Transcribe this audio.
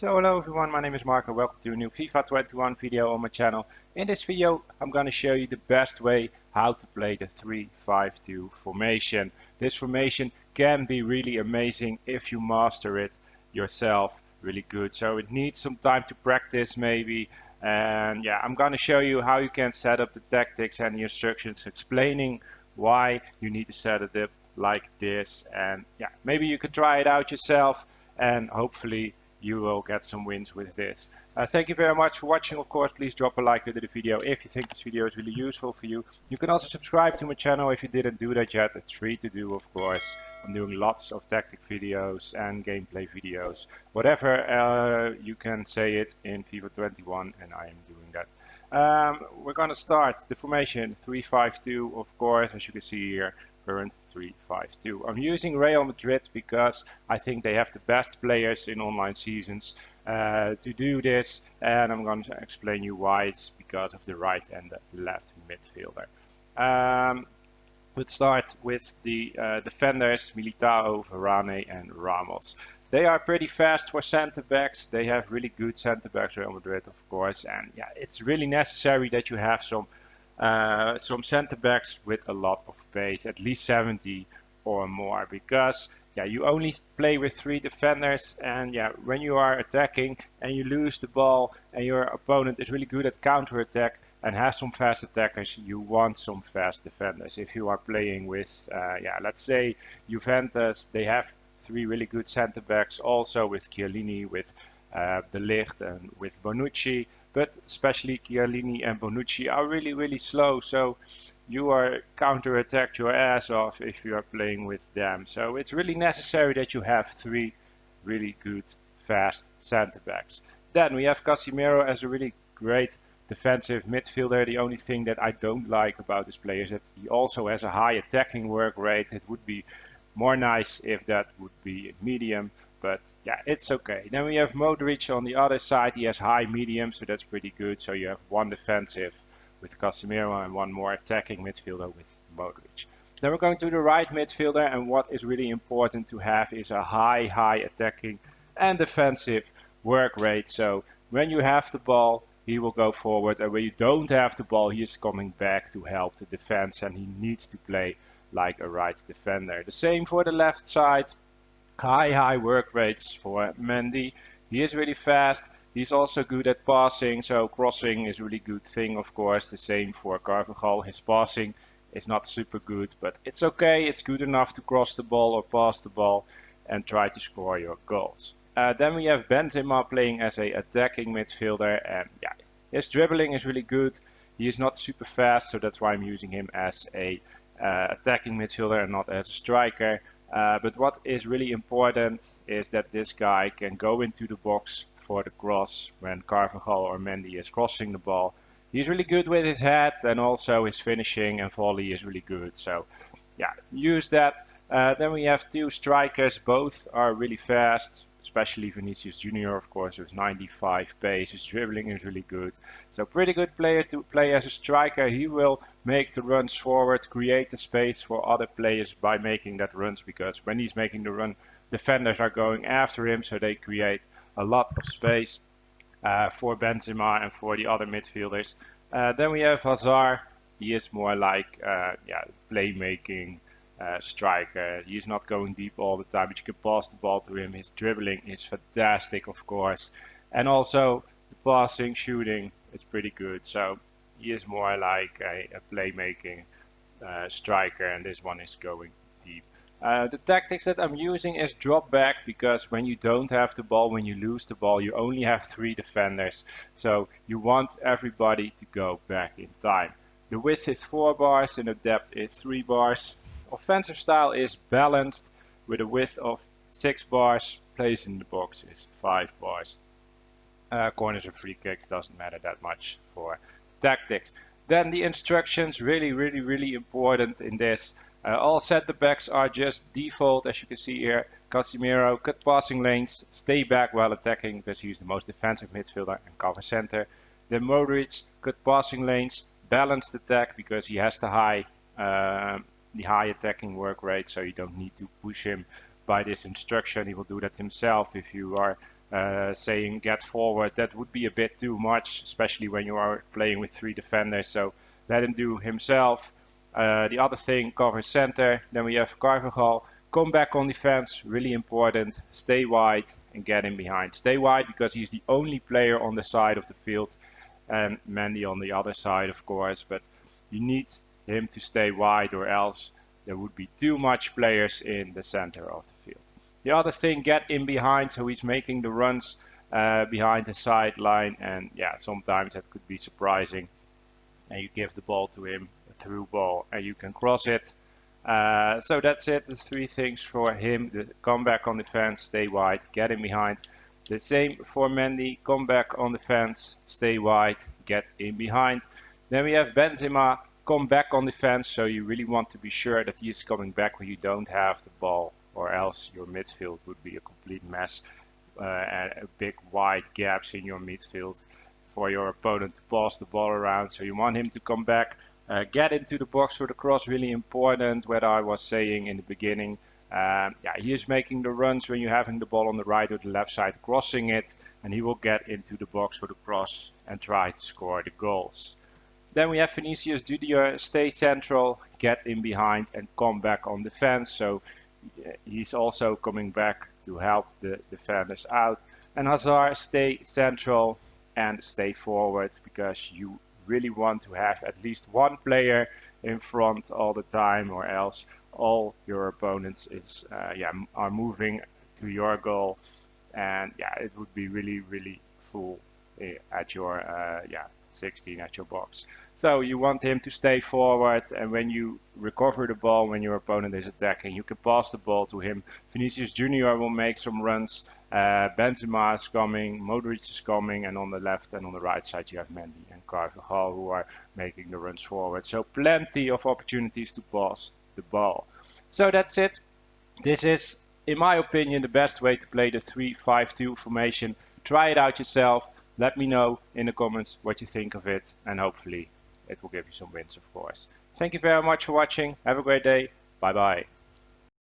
So hello everyone, my name is Mark and welcome to a new FIFA 21 video on my channel. In this video I'm going to show you the best way how to play the 3-5-2 formation. This formation can be really amazing if you master it yourself really good. So it needs some time to practice maybe. And yeah, I'm going to show you how you can set up the tactics and the instructions explaining why you need to set it up like this. And yeah, maybe you could try it out yourself and hopefully you will get some wins with this. Thank you very much for watching. Of course, please drop a like under the video if you think this video is really useful for you. You can also subscribe to my channel if you didn't do that yet. It's free to do, of course. I'm doing lots of tactic videos and gameplay videos. Whatever you can say it in FIFA 21, and I am doing that. We're going to start the formation 3-5-2, of course, as you can see here. Current 3-5-2. I'm using Real Madrid because I think they have the best players in online seasons to do this, and I'm going to explain you why. It's because of the right and the left midfielder. Let's start with the defenders, Militao, Varane and Ramos. They are pretty fast for center backs. They have really good center backs, Real Madrid, of course, and yeah, it's really necessary that you have some center backs with a lot of pace, at least 70 or more, because yeah, you only play with 3 defenders, and yeah, when you are attacking and you lose the ball and your opponent is really good at counter attack and has some fast attackers, you want some fast defenders. If you are playing with yeah, let's say Juventus, they have 3 really good center backs, also with Chiellini, with De Ligt and with Bonucci. But especially Chiellini and Bonucci are really slow, so you are counter-attacked your ass off if you are playing with them. So it's really necessary that you have 3 really good fast center backs. Then we have Casemiro as a really great defensive midfielder. The only thing that I don't like about this player is that he also has a high attacking work rate. It would be more nice if that would be medium. But yeah, it's okay. Then we have Modric on the other side. He has high medium, so that's pretty good. So you have 1 defensive with Casemiro and 1 more attacking midfielder with Modric. Then we're going to the right midfielder, and what is really important to have is a high attacking and defensive work rate. So when you have the ball, he will go forward, and when you don't have the ball, he is coming back to help the defense, and he needs to play like a right defender. The same for the left side. High work rates for Mendy. He is really fast. He's also good at passing, so crossing is a really good thing, of course. The same for Carvajal. His passing is not super good, but it's okay. It's good enough to cross the ball or pass the ball and try to score your goals. Then we have Benzema playing as a attacking midfielder, and yeah, his dribbling is really good. He is not super fast, so that's why I'm using him as a attacking midfielder and not as a striker. But what is really important is that this guy can go into the box for the cross when Carvajal or Mendy is crossing the ball. He's really good with his head, and also his finishing and volley is really good. So yeah, use that. Then we have 2 strikers. Both are really fast, especially Vinicius Junior, of course, with 95 pace. His dribbling is really good. So pretty good player to play as a striker. He will make the runs forward, create the space for other players by making that runs, because when he's making the run, defenders are going after him, so they create a lot of space for Benzema and for the other midfielders. Then we have Hazard. He is more like yeah, playmaking striker. He's not going deep all the time, but you can pass the ball to him. His dribbling is fantastic, of course, and also the passing, shooting is pretty good. So he is more like a playmaking striker, and this one is going deep. The tactics that I'm using is drop back, because when you don't have the ball, when you lose the ball, you only have 3 defenders. So you want everybody to go back in time. The width is 4 bars and the depth is 3 bars. Offensive style is balanced with a width of 6 bars. Place in the box is 5 bars. Corners and free kicks doesn't matter that much for tactics. Then the instructions, really important in this. All center backs are just default, as you can see here. Casemiro, cut passing lanes, stay back while attacking, because he's the most defensive midfielder, and cover center. Then Modric, cut passing lanes, balanced attack, because he has the high attacking work rate, so you don't need to push him by this instruction. He will do that himself if you are saying get forward, that would be a bit too much, especially when you are playing with 3 defenders. So let him do himself. The other thing, cover center. Then we have Carvajal. Come back on defense, really important. Stay wide and get in behind. Stay wide because he's the only player on the side of the field, and Mendy on the other side, of course. But you need him to stay wide, or else there would be too much players in the center of the field. The other thing, get in behind, so he's making the runs behind the sideline, and yeah, sometimes that could be surprising. And you give the ball to him, a through ball, and you can cross it. So that's it, the 3 things for him. Come back on defense, stay wide, get in behind. The same for Mendy, come back on defense, stay wide, get in behind. Then we have Benzema, come back on defense, so you really want to be sure that he is coming back when you don't have the ball, or else your midfield would be a complete mess, and a big wide gaps in your midfield for your opponent to pass the ball around. So you want him to come back, get into the box for the cross, really important, what I was saying in the beginning. Yeah, he is making the runs when you're having the ball on the right or the left side, crossing it, and he will get into the box for the cross and try to score the goals. Then we have Vinicius Junior, stay central, get in behind and come back on defense. So he's also coming back to help the defenders out. And Hazard, stay central and stay forward, because you really want to have at least one player in front all the time, or else all your opponents are moving to your goal, and yeah, it would be really full at your 16 at your box. So you want him to stay forward, and when you recover the ball, when your opponent is attacking, you can pass the ball to him. Vinicius Junior will make some runs. Benzema is coming, Modric is coming, and on the left and on the right side you have Mendy and Carvajal, who are making the runs forward. So plenty of opportunities to pass the ball. So that's it. This is, in my opinion, the best way to play the 3-5-2 formation. Try it out yourself. Let me know in the comments what you think of it, and hopefully it will give you some wins, of course. Thank you very much for watching. Have a great day. Bye bye.